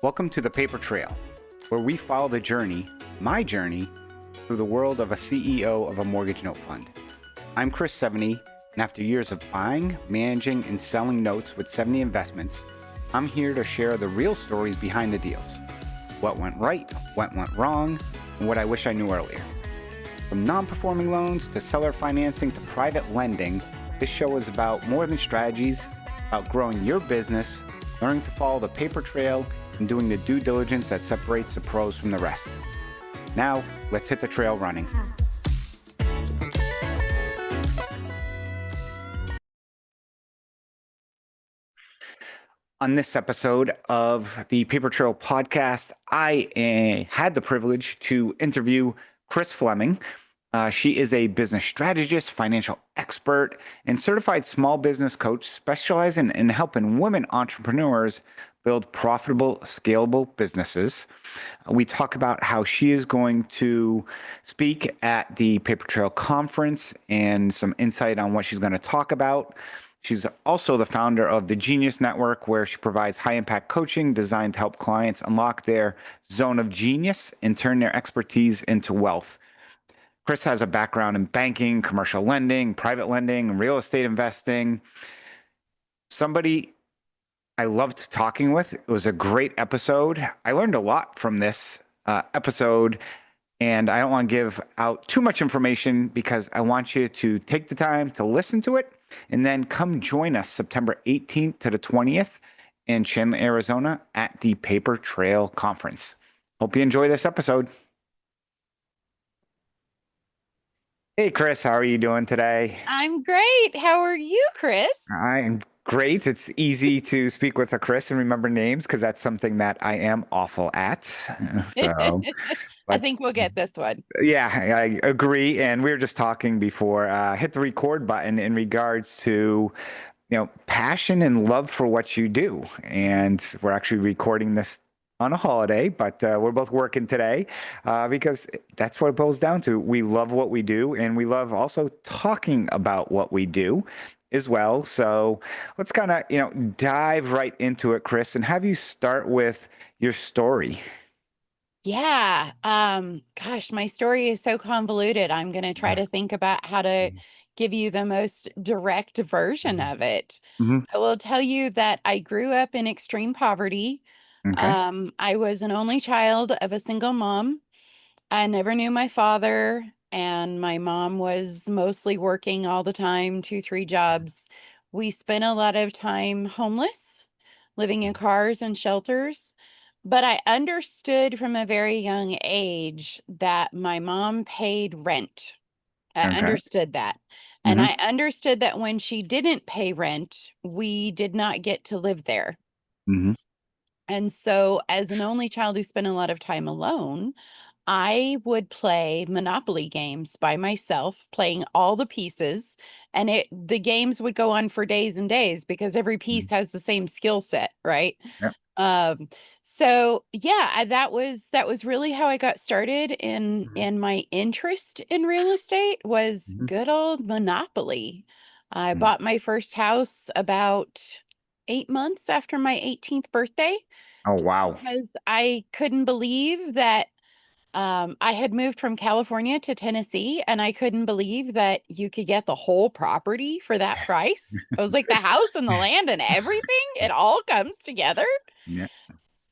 Welcome to the Paper Trail, where we follow the journey, my journey, through the world of a CEO of a mortgage note fund. I'm Kris 70, and after years of buying, managing, and selling notes with 70 investments, I'm here to share the real stories behind the deals. What went right, what went wrong, and what I wish I knew earlier. From non-performing loans to seller financing to private lending, this show is about more than strategies, about growing your business, learning to follow the paper trail, and doing the due diligence that separates the pros from the rest. Now, let's hit the trail running. On this episode of the Paper Trail podcast, I had the privilege to interview Kris Fleming. She is a business strategist, financial expert, and certified small business coach specializing in helping women entrepreneurs build profitable, scalable businesses. We talk about how she is going to speak at the Paper Trail conference and some insight on what she's going to talk about. She's also the founder of the Genius Network, where she provides high-impact coaching designed to help clients unlock their zone of genius and turn their expertise into wealth. Kris has a background in banking, commercial lending, private lending, real estate investing. Somebody I loved talking with. It was a great episode. I learned a lot from this episode, and I don't want to give out too much information because I want you to take the time to listen to it and then come join us September 18th to the 20th in Chandler, Arizona at the Paper Trail Conference. Hope you enjoy this episode. Hey, Kris, how are you doing today? I'm great. How are you, Kris? I am great. It's easy to speak with a Kris and remember names because that's something that I am awful at. So, I but think we'll get this one. yeah, I agree. And we were just talking before, hit the record button in regards to, passion and love for what you do. And we're actually recording this on a holiday, but we're both working today because that's what it boils down to. We love what we do, and we love also talking about what we do as well. So let's kind of, dive right into it, Kris, and have you start with your story. Yeah. Gosh, my story is so convoluted. I'm going to try to think about how to give you the most direct version of it. Mm-hmm. I will tell you that I grew up in extreme poverty. Okay. I was an only child of a single mom. I never knew my father, and my mom was mostly working all the time, two, three jobs. We spent a lot of time homeless, living in cars and shelters. But I understood from a very young age that my mom paid rent. I Okay. understood that. And Mm-hmm. I understood that when she didn't pay rent, we did not get to live there. Mm-hmm. And so, as an only child who spent a lot of time alone, I would play Monopoly games by myself, playing all the pieces, and the games would go on for days and days because every piece has the same skill set, right? Yeah. Um, so yeah, that was really how I got started in my interest in real estate was Mm-hmm. good old Monopoly. I Mm. bought my first house about 8 months after my 18th birthday Oh, wow. because I couldn't believe that I had moved from California to Tennessee, and I couldn't believe that you could get the whole property for that price. I was like, the house and the land and everything, it all comes together. Yeah.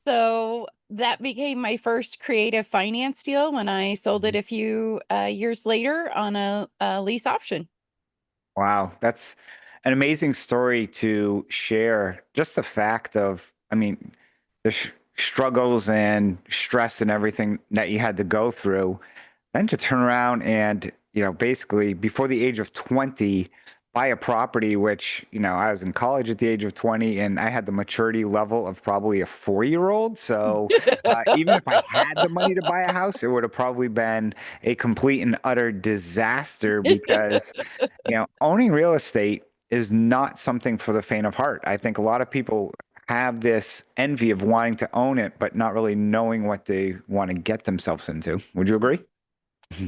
So that became my first creative finance deal when I sold it a few years later on a lease option. Wow, that's an amazing story to share. Just the fact of, I mean, the struggles and stress and everything that you had to go through, then to turn around and, basically before the age of 20, buy a property, which, I was in college at the age of 20 and I had the maturity level of probably a 4-year-old. So even if I had the money to buy a house, it would have probably been a complete and utter disaster because owning real estate is not something for the faint of heart. I think a lot of people have this envy of wanting to own it, but not really knowing what they want to get themselves into. Would you agree?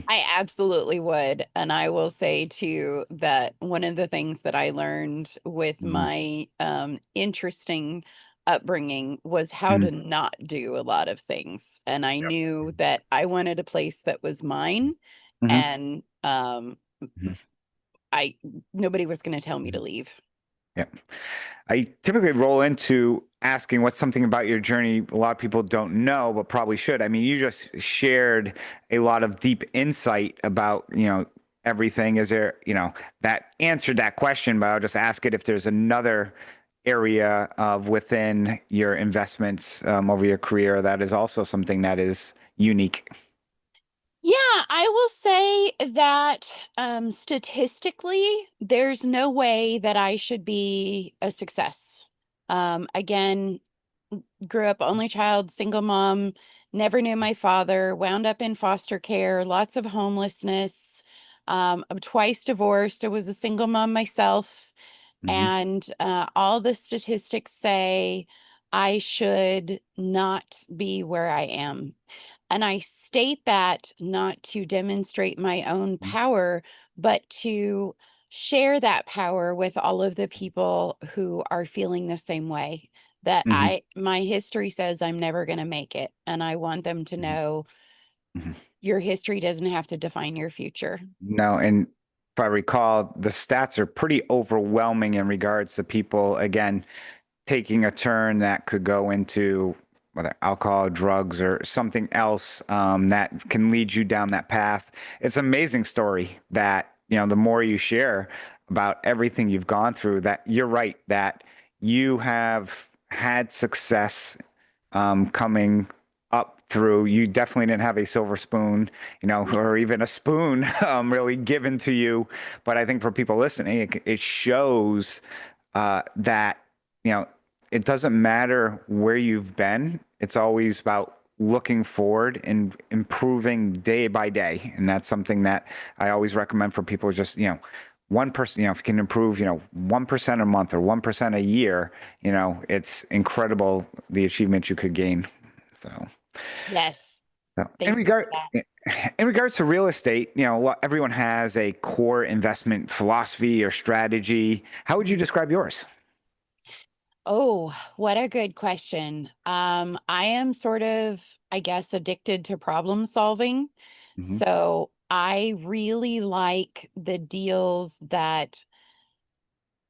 I absolutely would. And I will say too that one of the things that I learned with Mhm. my interesting upbringing was how to Mhm. not do a lot of things. And I Yep. knew that I wanted a place that was mine, Mhm. and Mhm. I nobody was going to tell me to Mhm. leave. Yeah. I typically roll into asking what's something about your journey a lot of people don't know, but probably should. I mean, you just shared a lot of deep insight about, everything. Is there, that answered that question, but I'll just ask it if there's another area of within your investments over your career that is also something that is unique. Yeah, I will say that statistically, there's no way that I should be a success. Again, grew up only child, single mom, never knew my father, wound up in foster care, lots of homelessness. I'm twice divorced. I was a single mom myself. Hmm. And all the statistics say I should not be where I am. And I state that not to demonstrate my own power, but to share that power with all of the people who are feeling the same way. That Hmm. my history says I'm never going to make it. And I want them to know Hmm. your history doesn't have to define your future. No, and if I recall, the stats are pretty overwhelming in regards to people, again, taking a turn that could go into whether alcohol, drugs, or something else that can lead you down that path. It's an amazing story that, the more you share about everything you've gone through, that you're right, that you have had success coming up through. You definitely didn't have a silver spoon, or even a spoon really given to you. But I think for people listening, it shows that, you know, it doesn't matter where you've been. It's always about looking forward and improving day by day. And that's something that I always recommend for people. Just, 1%, if you can improve, 1% a month or 1% a year, it's incredible the achievement you could gain. So, Yes. so Thank you for that. in regards to real estate, everyone has a core investment philosophy or strategy. How would you Mhm. describe yours? Oh, what a good question. I am sort of, I guess, addicted to problem solving. Hmm. So I really like the deals that,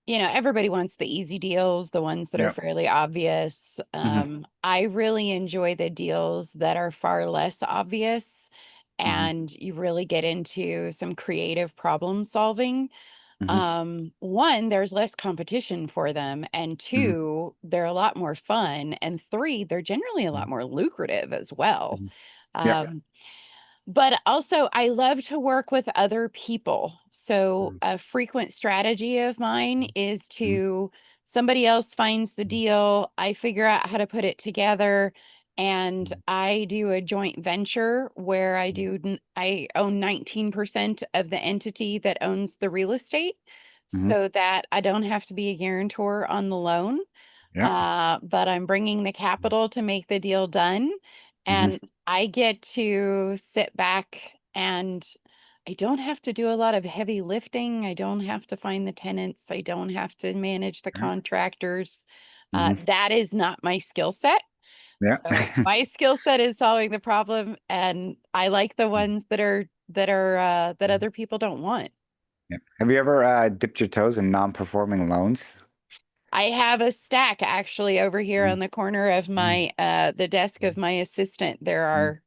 everybody wants the easy deals, the ones that are Yeah. fairly obvious. Hmm. I really enjoy the deals that are far less obvious Hmm. and you really get into some creative problem solving. Hmm. One, there's less competition for them, and Hmm. two, they're a lot more fun, and three, they're generally a lot more lucrative as well. Hmm. Yeah. Um, but also, I love to work with other people. So, Mhm. a frequent strategy of mine is Mhm. to somebody else finds the deal, I figure out how to put it together, and Mhm. I do a joint venture where Mhm. I own 19% of the entity that owns the real estate Mhm. so that I don't have to be a guarantor on the loan. Yeah. But I'm bringing the capital to make the deal done. Mhm. And I get to sit back and I don't have to do a lot of heavy lifting. I don't have to find the tenants. I don't have to manage the Yeah. contractors. Mhm. That is not my skill set. Yeah. So my skill set is solving the problem, and I like the ones that Mhm. other people don't want. Yeah. Have you ever dipped your toes in non-performing loans? I have a stack actually over here Mhm. on the corner of Mhm. my the desk of my assistant. There Mhm. are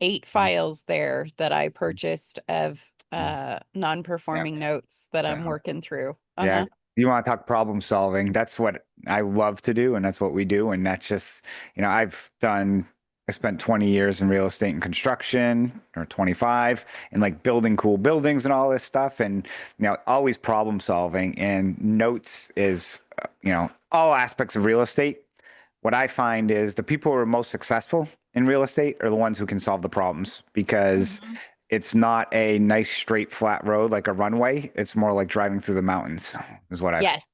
8 Mhm. files there that I Mhm. purchased of Mhm. Yeah. non-performing notes that I'm So, working through. yeah. Uh-huh. You want to talk problem solving? That's what I love to do, and that's what we do. And that's just, I spent 20 years in real estate and construction, or 25, and like building cool buildings and all this stuff. And, always problem solving. And notes is, all aspects of real estate. What I find is the people who are most successful in real estate are the ones who can solve the problems because Mhm. it's not a nice straight flat road like a runway. It's more like driving through the mountains, is what I've Yes,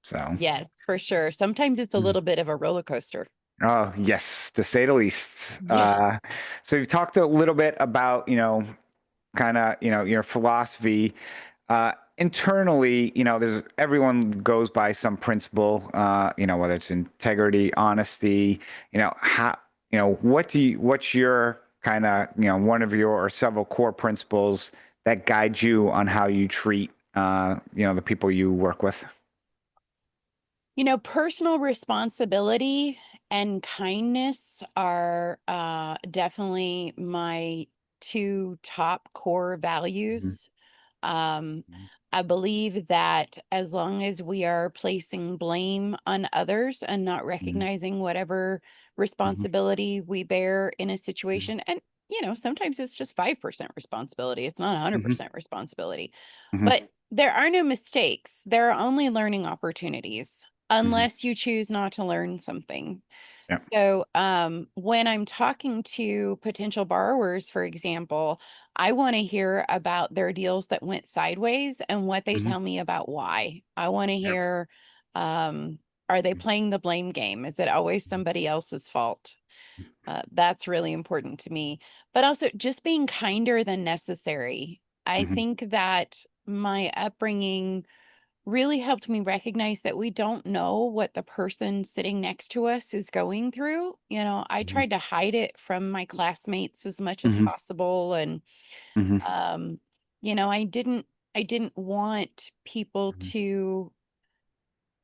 so. yes, for sure. Sometimes it's a Mm. little bit of a roller coaster. Oh, yes, to say the least. Yeah. So you've talked a little bit about, kind of, your philosophy. internally, there's everyone goes by some principle, whether it's integrity, honesty, how, what's your kind of, one of your or several core principles that guide you on how you treat, the people you work with? Personal responsibility and kindness are definitely my two top core Hmm. values. Um, I believe that as long as we are placing blame on others and not Hmm. recognizing whatever Hmm. responsibility we bear in a Hmm. situation, and sometimes it's just 5% responsibility, it's not Hmm. 100% responsibility. Hmm. But there are no mistakes, there are only learning opportunities, Hmm. unless you choose not to learn something. Yeah. So, when I'm talking to potential borrowers, for example, I want to hear about their deals that went sideways and what they Hmm. tell me about why. I want to Yeah. hear, um, are they playing the blame game? Is it always somebody else's fault? That's really important to me. But also just being kinder than necessary. I Hmm. think that my upbringing really helped me recognize that we don't know what the person sitting next to us is going through. I Hmm. tried to hide it from my classmates as much as Hmm. possible. And, Hmm. um, I didn't want people to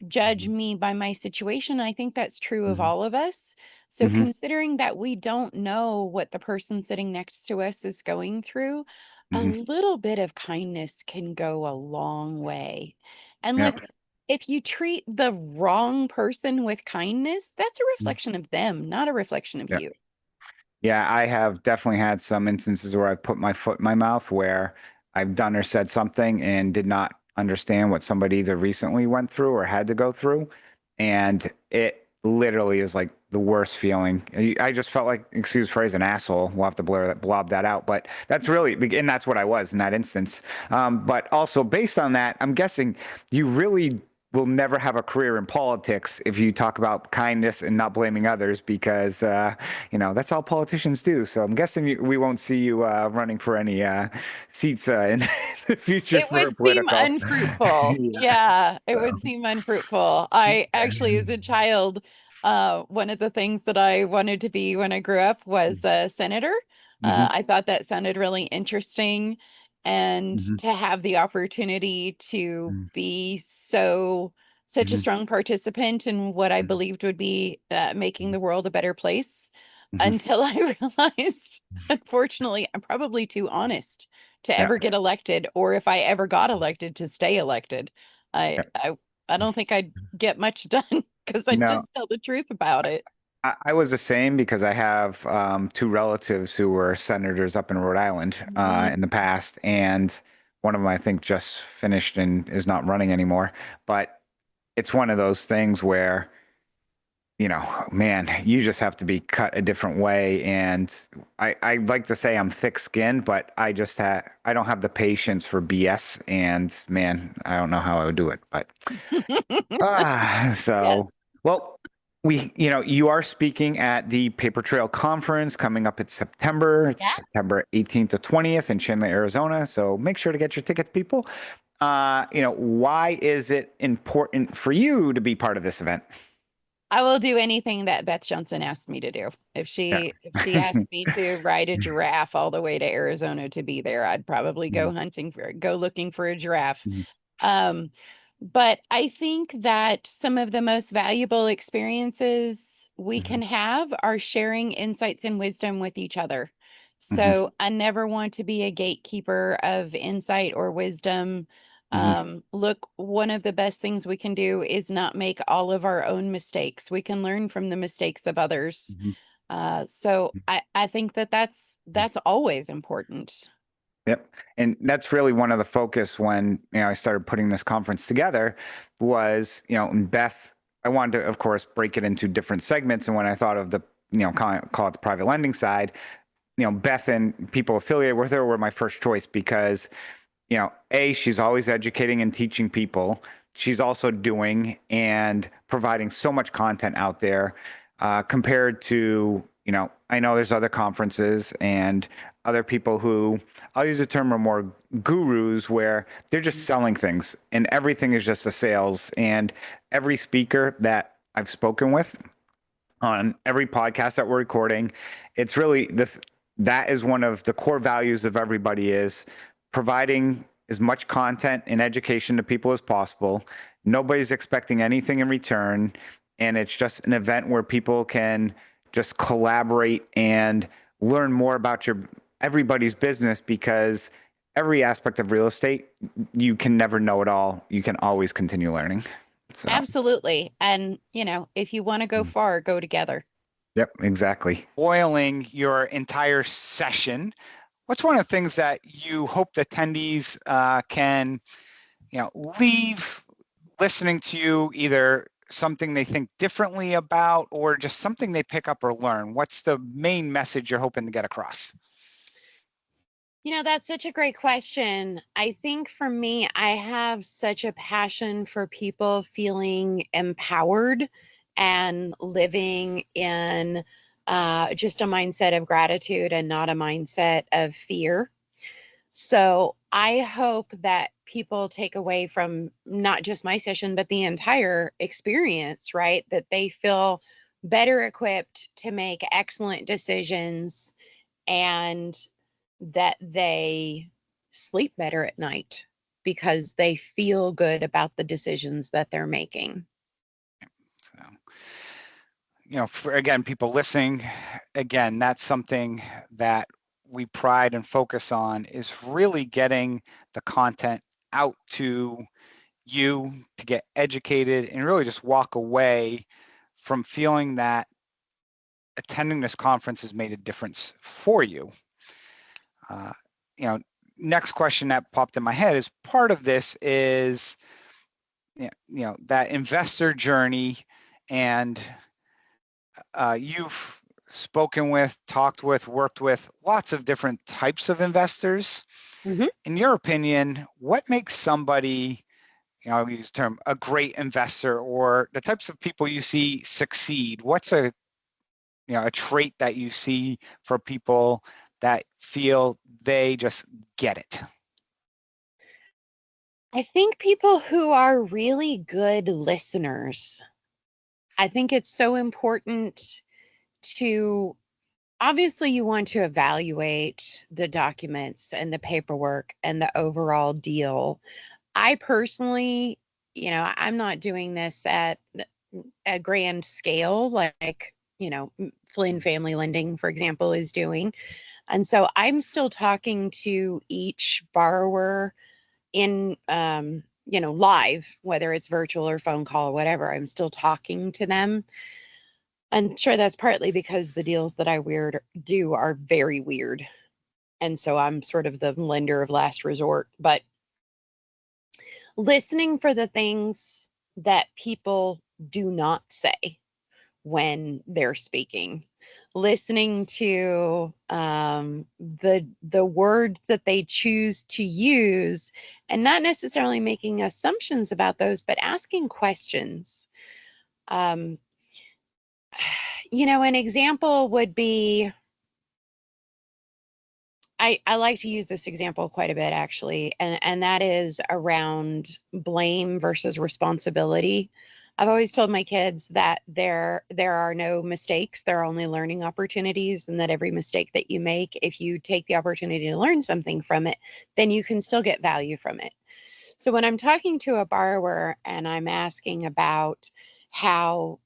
judge me by my situation. I think that's true of Hmm. all of us. So, Hmm. considering that we don't know what the person sitting next to us is going through, a Hmm. little bit of kindness can go a long way. And Yeah. look, if you treat the wrong person with kindness, that's a reflection of them, not a reflection of Yeah. you. Yeah, I have definitely had some instances where I've put my foot in my mouth where I've done or said something and did not understand what somebody either recently went through or had to go through. And it literally is like the worst feeling. I just felt like, excuse the phrase, an asshole. We'll have to blob that out. But that's really, and that's what I was in that instance. But also based on that, I'm guessing you really will never have a career in politics if you talk about kindness and not blaming others because that's all politicians do. So I'm guessing we won't see you running for any seats in the future It for would seem political. unfruitful. Yeah. Yeah, it would So. seem unfruitful. I actually, as a child, one of the things that I wanted to be when I grew up was a senator. Hmm. I thought that sounded really interesting. And Hmm. to have the opportunity to be such a Hmm. strong participant in what I Hmm. believed would be making the world a better place, Hmm. until I realized, unfortunately, I'm probably too honest to Yeah. ever get elected, or if I ever got elected, to stay elected. I Yeah. I I don't think I'd get much done because I No, just tell the truth about it. I was the same because I have two relatives who were senators up in Rhode Island Mhm. in the past, and one of them I think just finished and is not running anymore. But it's one of those things where, man, you just have to be cut a different way. And I like to say I'm thick-skinned, but I don't have the patience for BS. And man, I don't know how I would do it. But Yes. well, you are speaking at the Paper Trail Conference coming up in September. It's Yeah. September 18th to 20th in Chandler, Arizona. So make sure to get your tickets, people. Why is it important for you to be part of this event? I will do anything that Beth Johnson asked me to do. Yeah. If she asked me to ride a giraffe all the way to Arizona to be there, I'd probably go looking for a giraffe. Mhm. Um, but I think that some of the most valuable experiences we can Mhm. have are sharing insights and wisdom with each other. Mhm. So I never want to be a gatekeeper of insight or wisdom. Mhm. Look, one of the best things we can do is not make all of our own mistakes. We can learn from the mistakes of others. Mhm. So I think that Mhm. that's always important. Yep. And that's really one of the focus when, I started putting this conference together was, and Beth, I wanted to, of course, break it into different segments. And when I thought of the, call it the private lending side, Beth and people affiliated with her were my first choice because, she's always educating and teaching people. She's also doing and providing so much content out there compared to, I know there's other conferences and other people who, I'll use the term, are more gurus, where they're just selling things and everything is just a sales. And every speaker that I've spoken with on every podcast that we're recording, it's really that is one of the core values of everybody, is providing as much content and education to people as possible. Nobody's expecting anything in return. And it's just an event where people can just collaborate and learn more about everybody's business, because every aspect of real estate, you can never know it all. You can always continue learning. So, Absolutely. And, if you want to go far, go together. yep, exactly. Boiling your entire session, what's one of the things that you hope attendees can, leave listening to you, either something they think differently about or just something they pick up or learn? What's the main message you're hoping to get across? That's such a great question. I think for me, I have such a passion for people feeling empowered and living in just a mindset of gratitude and not a mindset of fear. So I hope that people take away from not just my session, but the entire experience, right? That they feel better equipped to make excellent decisions, and that they sleep better at night because they feel good about the decisions that they're making. So, for, again, people listening, again, that's something that we pride and focus on, is really getting the content out to you to get educated and really just walk away from feeling that attending this conference has made a difference for you. Next question that popped in my head is, part of this is, that investor journey, and you've spoken with, talked with, worked with lots of different types of investors. Mm-hmm. In your opinion, what makes somebody, I'll use the term, a great investor, or the types of people you see succeed? What's a trait that you see for people that feel they just get it? I think people who are really good listeners. I think it's so important to, obviously, you want to evaluate the documents and the paperwork and the overall deal. I personally, I'm not doing this at a grand scale like, Flynn Family Lending, for example, is doing. And so I'm still talking to each borrower in, live, whether it's virtual or phone call or whatever. I'm still talking to them. I'm sure that's partly because the deals that I do are very weird. And so I'm sort of the lender of last resort. But listening for the things that people do not say when they're speaking, listening to the words that they choose to use, and not necessarily making assumptions about those, but asking questions. Um, an example would be, I like to use this example quite a bit, actually, and that is around blame versus responsibility. I've always told my kids that there are no mistakes, there are only learning opportunities, and that every mistake that you make, if you take the opportunity to learn something from it, then you can still get value from it. So when I'm talking to a borrower and I'm asking about how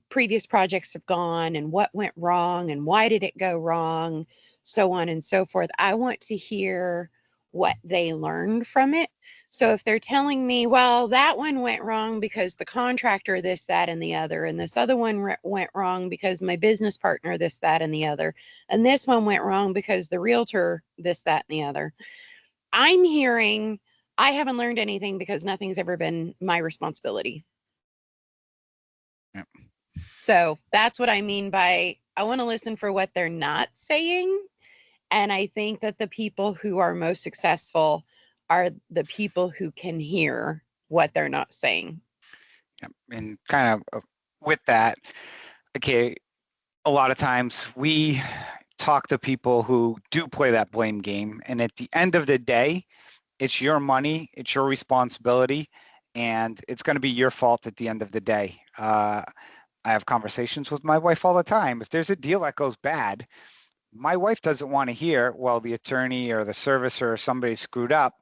previous projects have gone and what went wrong and why did it go wrong, so on and so forth, I want to hear what they learned from it. So if they're telling me, well, that one went wrong because the contractor this, that, and the other, and this other one went wrong because my business partner this, that, and the other, and this one went wrong because the realtor this, that, and the other, I'm hearing, I haven't learned anything because nothing's ever been my responsibility. Yep. So that's what I mean by, I want to listen for what they're not saying. And I think that the people who are most successful are the people who can hear what they're not saying. Yep. And kind of with that, okay, a lot of times we talk to people who do play that blame game. And at the end of the day, it's your money, it's your responsibility, and it's going to be your fault at the end of the day. I have conversations with my wife all the time. If there's a deal that goes bad, my wife doesn't want to hear, well, the attorney or the servicer or somebody screwed up.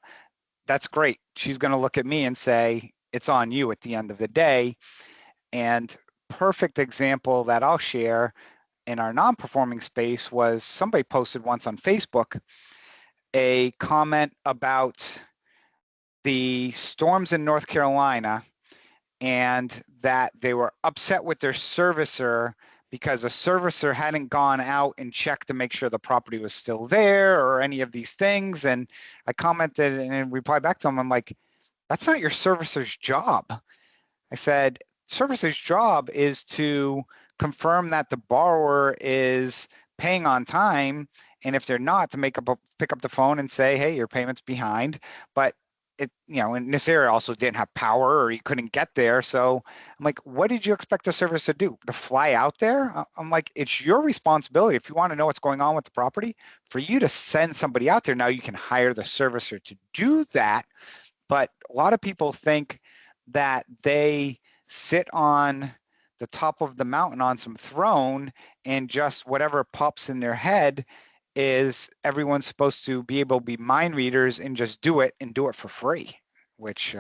That's great. She's going to look at me and say, it's on you at the end of the day. And perfect example that I'll share in our non-performing space was somebody posted once on Facebook a comment about the storms in North Carolina and that they were upset with their servicer because a servicer hadn't gone out and checked to make sure the property was still there or any of these things. And I commented and replied back to them, I'm like, that's not your servicer's job. I said, servicer's job is to confirm that the borrower is paying on time. And if they're not, to pick up the phone and say, hey, your payment's behind. But it, in this area also didn't have power or you couldn't get there. So I'm like, what did you expect the servicer to do? To fly out there? I'm like, it's your responsibility. If you want to know what's going on with the property, for you to send somebody out there. Now you can hire the servicer to do that. But a lot of people think that they sit on the top of the mountain on some throne and just whatever pops in their head is everyone's supposed to be able to be mind readers and just do it for free, which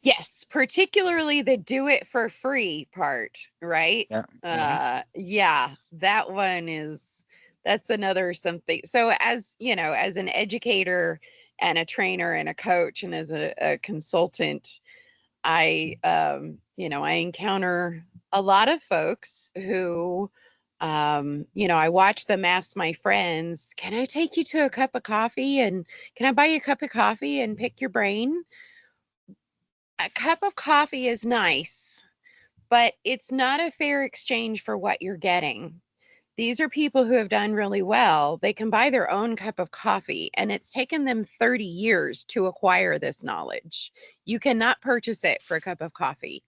Yes, particularly the do it for free part, right? Yeah. That one that's another something. So as as an educator and a trainer and a coach and as a consultant, I I encounter a lot of folks who I watch them ask my friends, can I take you to a cup of coffee and can I buy you a cup of coffee and pick your brain? A cup of coffee is nice, but it's not a fair exchange for what you're getting. These are people who have done really well. They can buy their own cup of coffee, and it's taken them 30 years to acquire this knowledge. You cannot purchase it for a cup of coffee.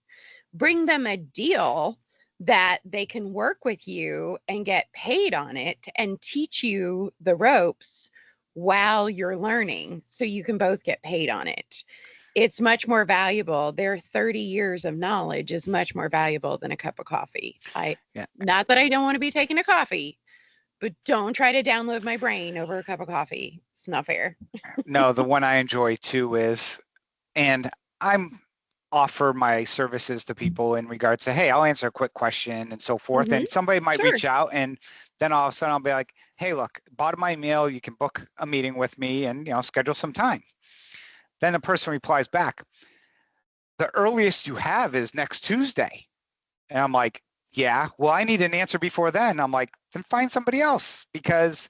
Bring them a deal that they can work with you and get paid on it and teach you the ropes while you're learning so you can both get paid on it. It's much more valuable. Their 30 years of knowledge is much more valuable than a cup of coffee. Not that I don't want to be taking a coffee, but don't try to download my brain over a cup of coffee. It's not fair. No, the one I enjoy too is, and I'm offer my services to people in regards to, hey, I'll answer a quick question and so forth. And somebody might reach out and then all of a sudden I'll be like, hey, look, bottom of my email, you can book a meeting with me and schedule some time. Then the person replies back, the earliest you have is next Tuesday. And I'm like, yeah, well, I need an answer before then. I'm like, then find somebody else because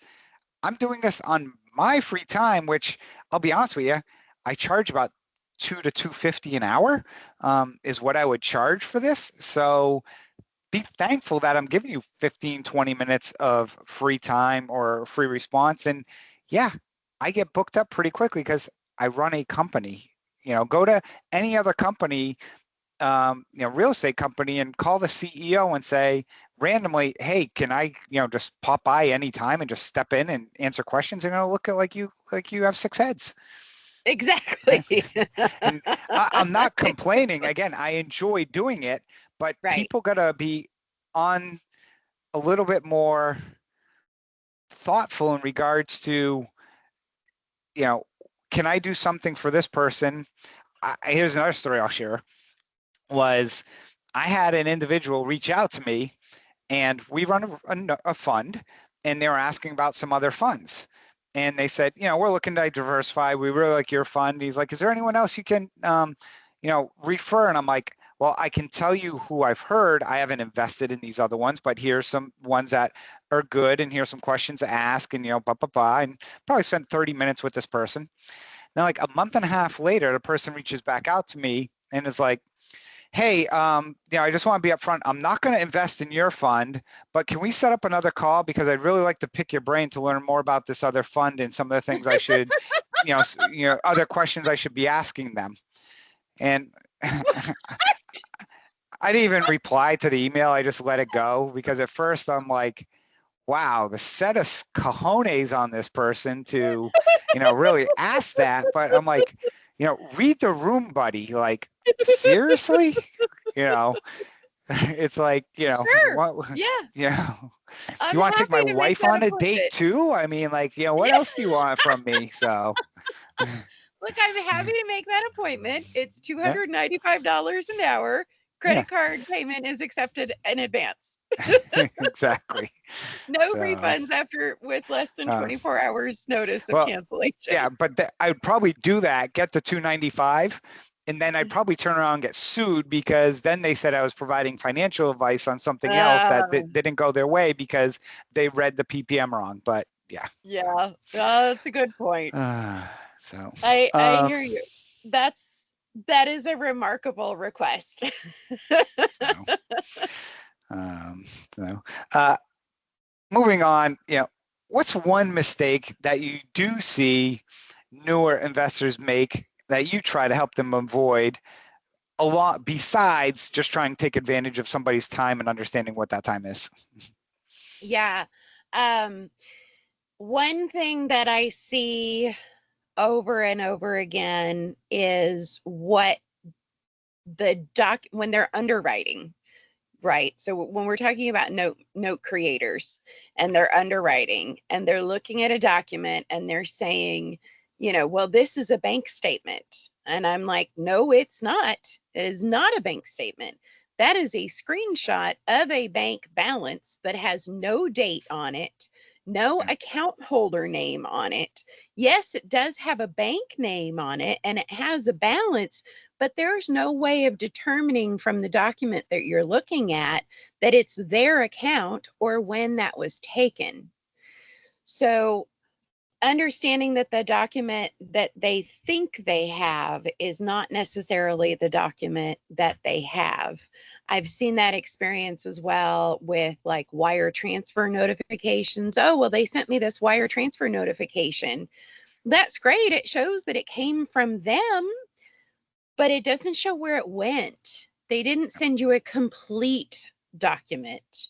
I'm doing this on my free time, which I'll be honest with you, I charge about $2 to $2.50 an hour is what I would charge for this. So be thankful that I'm giving you 15, 20 minutes of free time or free response. And yeah, I get booked up pretty quickly because I run a company. Go to any other company, real estate company and call the CEO and say randomly, hey, can I, just pop by anytime and just step in and answer questions? And it'll look at like you have six heads. Exactly. And I'm not complaining. Again, I enjoy doing it, but people got to be on a little bit more thoughtful in regards to, can I do something for this person? Here's another story I'll share. Was I had an individual reach out to me, and we run a fund, and they were asking about some other funds. And they said, we're looking to diversify. We really like your fund. He's like, is there anyone else you can, refer? And I'm like, well, I can tell you who I've heard. I haven't invested in these other ones, but here's some ones that are good. And here's some questions to ask and, blah, blah, blah. And probably spent 30 minutes with this person. Now, like a month and a half later, the person reaches back out to me and is like, hey, I just want to be upfront. I'm not going to invest in your fund, but can we set up another call? Because I'd really like to pick your brain to learn more about this other fund and some of the things I should, other questions I should be asking them. And I didn't even reply to the email. I just let it go because at first I'm like, wow, the set of cojones on this person to, really ask that. But I'm like, read the room, buddy. Like, seriously? You know, it's like, Sure. what, Yeah. do I'm you want to take my happy to make wife that on a date appointment. too? I mean, like, what Yeah. else do you want from me? So, Look, I'm happy to make that appointment. It's yeah, $295 an hour. yeah, Credit card payment is accepted in advance. exactly. No So, refunds after with less than uh, 24 hours notice of well, cancellation. yeah, but I would probably do that, get the 295, and then I'd probably turn around and get sued because then they said I was providing financial advice on something else that didn't go their way because they read the PPM wrong. But yeah. Yeah, that's a good point. So I hear you. That is a remarkable request. so, so moving on, what's one mistake that you do see newer investors make that you try to help them avoid a lot besides just trying to take advantage of somebody's time and understanding what that time is? Yeah. One thing that I see over and over again is what when they're underwriting, right? So when we're talking about note creators and they're underwriting and they're looking at a document and they're saying, well, this is a bank statement. And I'm like, no, it's not. It is not a bank statement. That is a screenshot of a bank balance that has no date on it, no Yeah. account holder name on it. Yes, it does have a bank name on it and it has a balance, but there's no way of determining from the document that you're looking at that it's their account or when that was taken. So understanding that the document that they think they have is not necessarily the document that they have. I've seen that experience as well with like wire transfer notifications. Oh, well, they sent me this wire transfer notification. That's great. It shows that it came from them, but it doesn't show where it went. They didn't send you a complete document.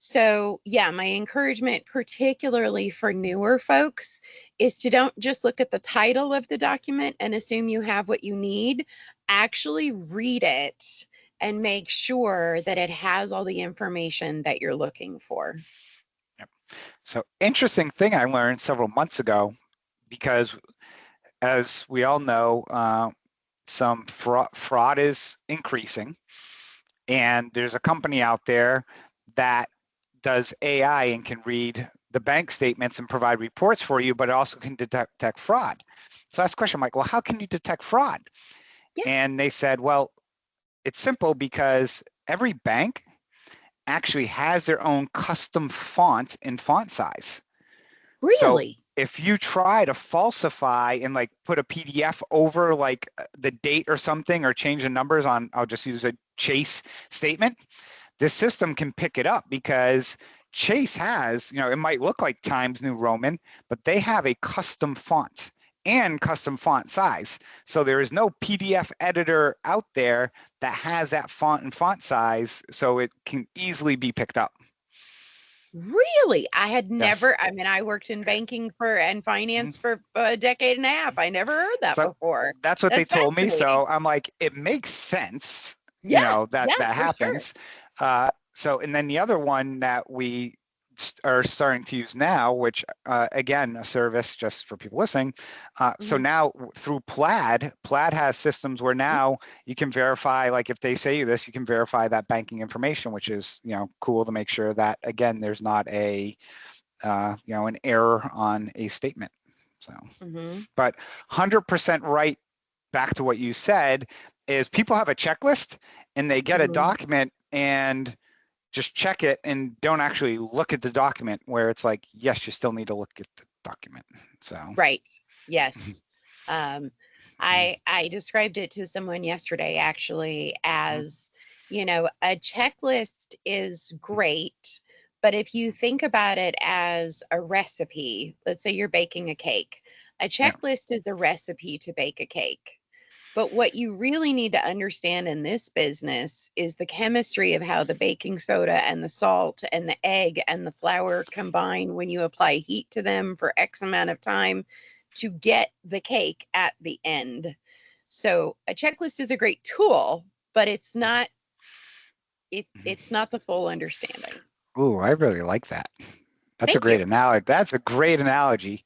So, yeah, my encouragement, particularly for newer folks, is to don't just look at the title of the document and assume you have what you need. Actually read it and make sure that it has all the information that you're looking for. Yep. So interesting thing I learned several months ago, because as we all know, some fraud is increasing, and there's a company out there that does AI and can read the bank statements and provide reports for you, but it also can detect fraud. So that's the question. I'm like, well, how can you detect fraud? Yeah. And they said, well, it's simple because every bank actually has their own custom font and font size. So Really? if you try to falsify and like put a PDF over like the date or something, or change the numbers on, I'll just use a Chase statement, this system can pick it up because Chase has, it might look like Times New Roman, but they have a custom font and custom font size. So there is no PDF editor out there that has that font and font size, so it can easily be picked up. Really? I had Yes. never, I mean, I worked in banking and finance for a decade and a half. I never heard that So before. that's what they That's told me. fascinating. So I'm like, it makes sense, Yeah, that for happens. sure. So, and then the other one that we are starting to use now, which again, a service just for people listening. So now through Plaid has systems where now you can verify, like if they say this, you can verify that banking information, which is, cool to make sure that, again, there's not a, an error on a statement. So, but 100% right, back to what you said, is people have a checklist and they get a document and just check it and don't actually look at the document, where it's like, yes, you still need to look at the document. So Right. Yes. I described it to someone yesterday actually as, a checklist is great, but if you think about it as a recipe, let's say you're baking a cake, a checklist is a recipe to bake a cake. But what you really need to understand in this business is the chemistry of how the baking soda and the salt and the egg and the flour combine when you apply heat to them for X amount of time to get the cake at the end. So a checklist is a great tool, but it's not it's not the full understanding. Ooh, I really like that. That's a Thank you. great analogy. That's a great analogy.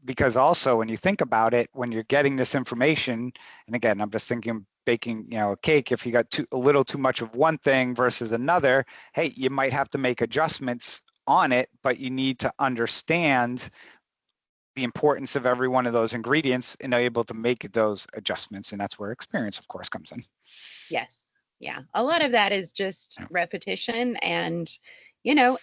Because also when you think about it, when you're getting this information, and again, I'm just thinking baking, a cake, if you got a little too much of one thing versus another, hey, you might have to make adjustments on it, but you need to understand the importance of every one of those ingredients and able to make those adjustments. And that's where experience, of course, comes in. Yes. Yeah. A lot of that is just Yeah. repetition. And,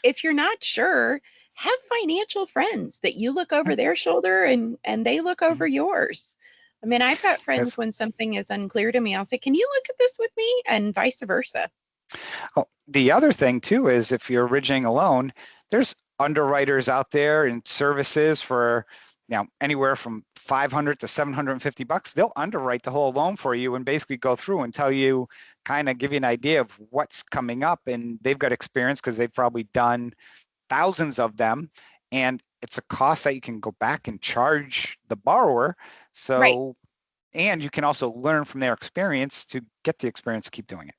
if you're not sure, have financial friends that you look over their shoulder and they look over yours. I mean, I've got friends Yes. when something is unclear to me, I'll say, can you look at this with me? And vice versa. Oh, the other thing too is if you're originating a loan, there's underwriters out there and services for anywhere from $500 to $750. They'll underwrite the whole loan for you and basically go through and tell you, kind of give you an idea of what's coming up. And they've got experience because they've probably done thousands of them. And it's a cost that you can go back and charge the borrower. So, Right. and you can also learn from their experience to get the experience to keep doing it.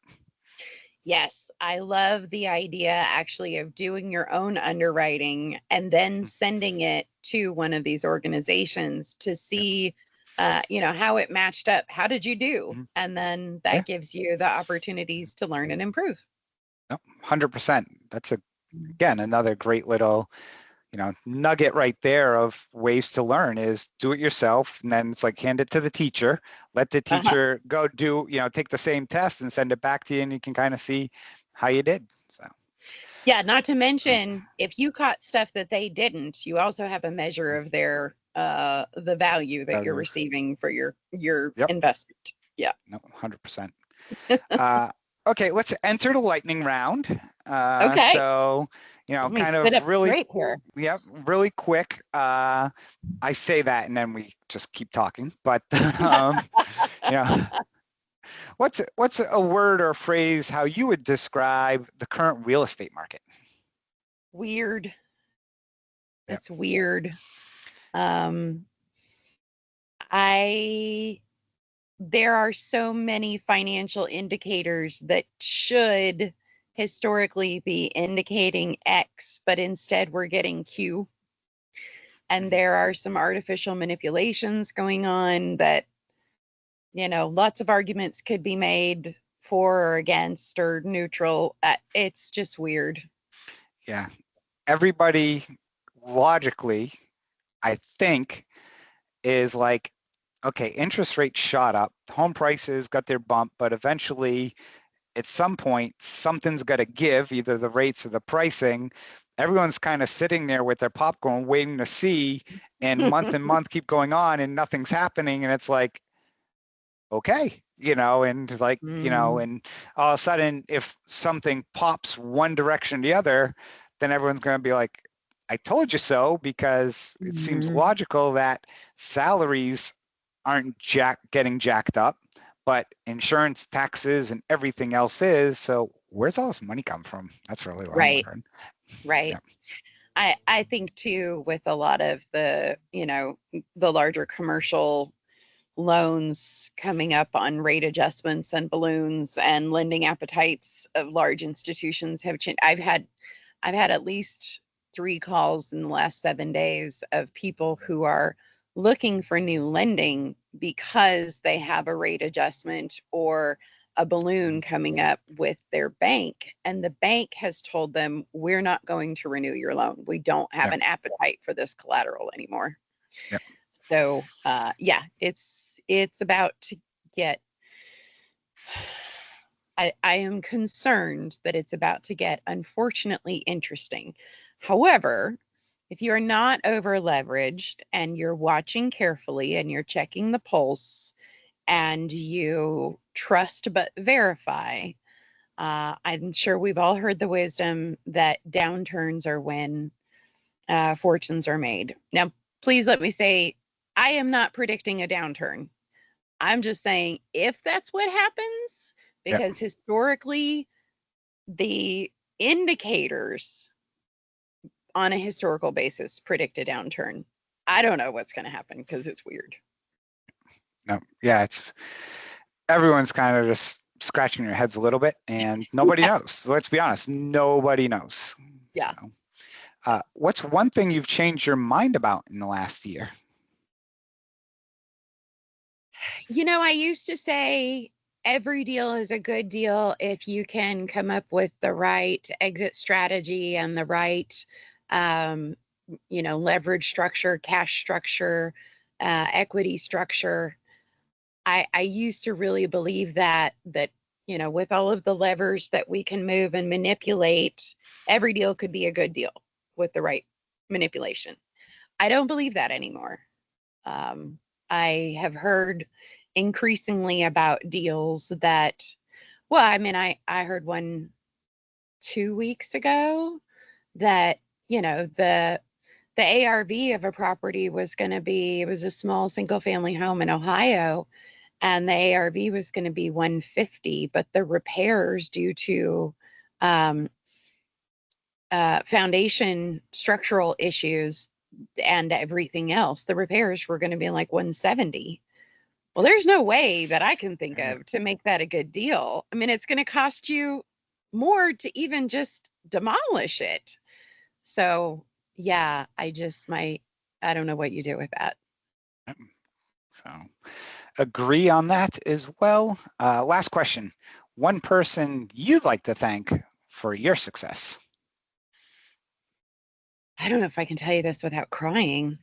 Yes, I love the idea actually of doing your own underwriting and then sending it to one of these organizations to see, how it matched up. How did you do? Mhm. And then that gives you the opportunities to learn and improve. No, 100%. That's again, another great little, nugget right there of ways to learn is do it yourself. And then it's like hand it to the teacher, let the teacher go do, take the same test and send it back to you. And you can kind of see how you did. So, Yeah, not to mention if you caught stuff that they didn't, you also have a measure of their the value that you're receiving for your Yep. investment. Yeah. No, 100%. Okay, let's enter the lightning round. Okay. So, Let me kind sit of up really, straight here. Yep, really quick. I say that and then we just keep talking. But, what's a word or phrase how you would describe the current real estate market? Weird. Yep. It's weird. There are so many financial indicators that should historically be indicating X, but instead we're getting Q. And there are some artificial manipulations going on that, lots of arguments could be made for or against or neutral. It's just weird. Yeah. Everybody logically, I think, is like, okay, interest rates shot up, home prices got their bump, but eventually at some point, something's got to give, either the rates or the pricing. Everyone's kind of sitting there with their popcorn waiting to see, and month keep going on and nothing's happening. And it's like, okay, and it's like, and all of a sudden, if something pops one direction or the other, then everyone's going to be like, I told you so, because it seems logical that salaries aren't getting jacked up, but insurance, taxes, and everything else is. So where's all this money come from? That's really what I'm Right. wondering. Right. Yeah. I think too, with a lot of the, the larger commercial loans coming up on rate adjustments and balloons and lending appetites of large institutions have changed. I've had at least 3 calls in the last 7 days of people who are looking for new lending because they have a rate adjustment or a balloon coming up with their bank, and the bank has told them, we're not going to renew your loan. We don't have an appetite for this collateral anymore. Yep. So it's about to get, I am concerned that it's about to get unfortunately interesting. However, if you're not over leveraged and you're watching carefully and you're checking the pulse and you trust but verify, I'm sure we've all heard the wisdom that downturns are when fortunes are made. Now, please let me say, I am not predicting a downturn. I'm just saying if that's what happens, because historically the indicators on a historical basis predict a downturn. I don't know what's going to happen because it's weird. No, yeah, it's everyone's kind of just scratching their heads a little bit, and nobody knows. So let's be honest, nobody knows. Yeah. So, what's one thing you've changed your mind about in the last year? You know, I used to say every deal is a good deal if you can come up with the right exit strategy and the right, leverage structure, cash structure, equity structure. I used to really believe that with all of the levers that we can move and manipulate, every deal could be a good deal with the right manipulation. I don't believe that anymore. I have heard increasingly about deals that, well, I mean, I heard one 2 weeks ago that, the ARV of a property was going to be, it was a small single family home in Ohio, and the ARV was going to be 150, but the repairs due to foundation structural issues and everything else, the repairs were going to be like 170. Well, there's no way that I can think of to make that a good deal. I mean, it's going to cost you more to even just demolish it. So, yeah, I don't know what you do with that. So agree on that as well. Last question. One person you'd like to thank for your success? I don't know if I can tell you this without crying.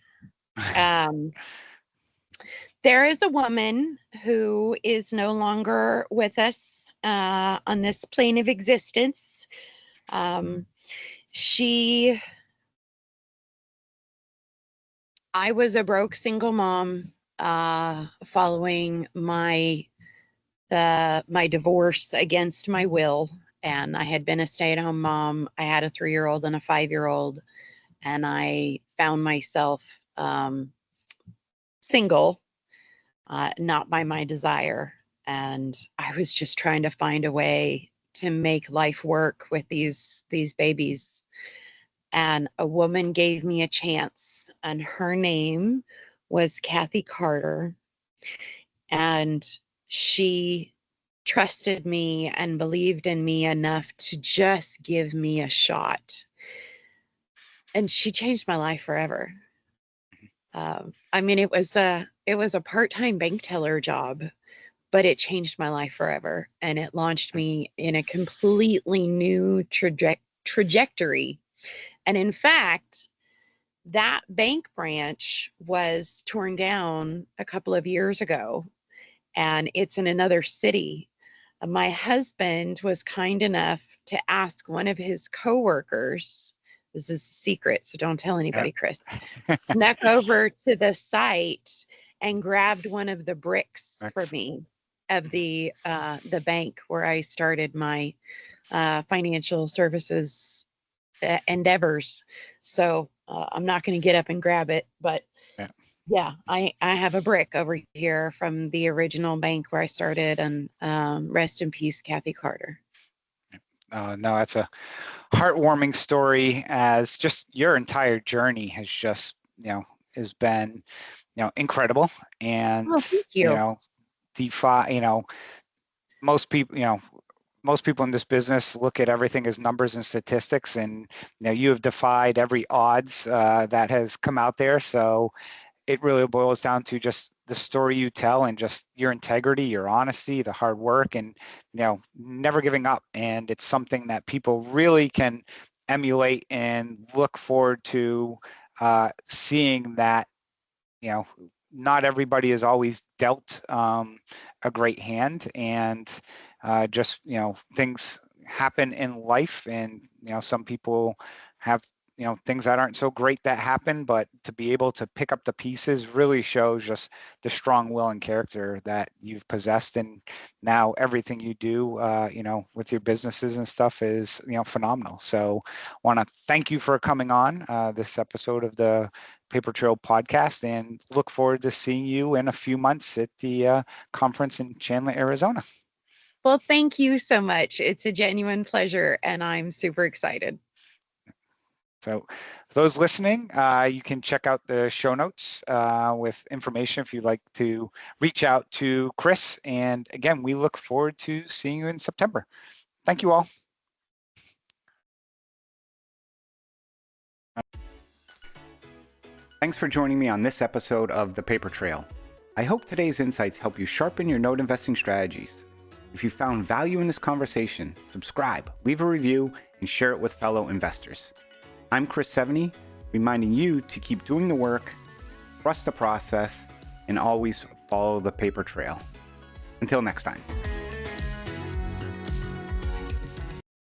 There is a woman who is no longer with us on this plane of existence. I was a broke single mom following my divorce against my will, and I had been a stay-at-home mom. I had a 3-year-old and a 5-year-old, and I found myself single, not by my desire. And I was just trying to find a way to make life work with these babies. And a woman gave me a chance, and her name was Kathy Carter. And she trusted me and believed in me enough to just give me a shot. And she changed my life forever. I mean, it was a part-time bank teller job, but it changed my life forever, and it launched me in a completely new trajectory. And in fact, that bank branch was torn down a couple of years ago, and it's in another city. My husband was kind enough to ask one of his coworkers, this is a secret, so don't tell anybody, Kris, snuck over to the site and grabbed one of the bricks for me of the bank where I started my financial services endeavors. So I'm not going to get up and grab it, but yeah, I have a brick over here from the original bank where I started, and rest in peace, Kathy Carter. No, that's a heartwarming story, as just your entire journey has just, has been, incredible. And, thank you. most people in this business look at everything as numbers and statistics, and you have defied every odds that has come out there. So it really boils down to just the story you tell and just your integrity, your honesty, the hard work, and never giving up. And it's something that people really can emulate and look forward to seeing that not everybody is always dealt a great hand, and just things happen in life, and some people have things that aren't so great that happen, but to be able to pick up the pieces really shows just the strong will and character that you've possessed. And now everything you do, with your businesses and stuff is, phenomenal. So want to thank you for coming on this episode of the Paper Trail podcast, and look forward to seeing you in a few months at the conference in Chandler, Arizona. Well, thank you so much. It's a genuine pleasure, and I'm super excited. So for those listening, you can check out the show notes with information if you'd like to reach out to Kris. And again, we look forward to seeing you in September. Thank you all. Thanks for joining me on this episode of The Paper Trail. I hope today's insights help you sharpen your note investing strategies. If you found value in this conversation, subscribe, leave a review, and share it with fellow investors. I'm Kris Fleming, reminding you to keep doing the work, trust the process, and always follow the paper trail. Until next time.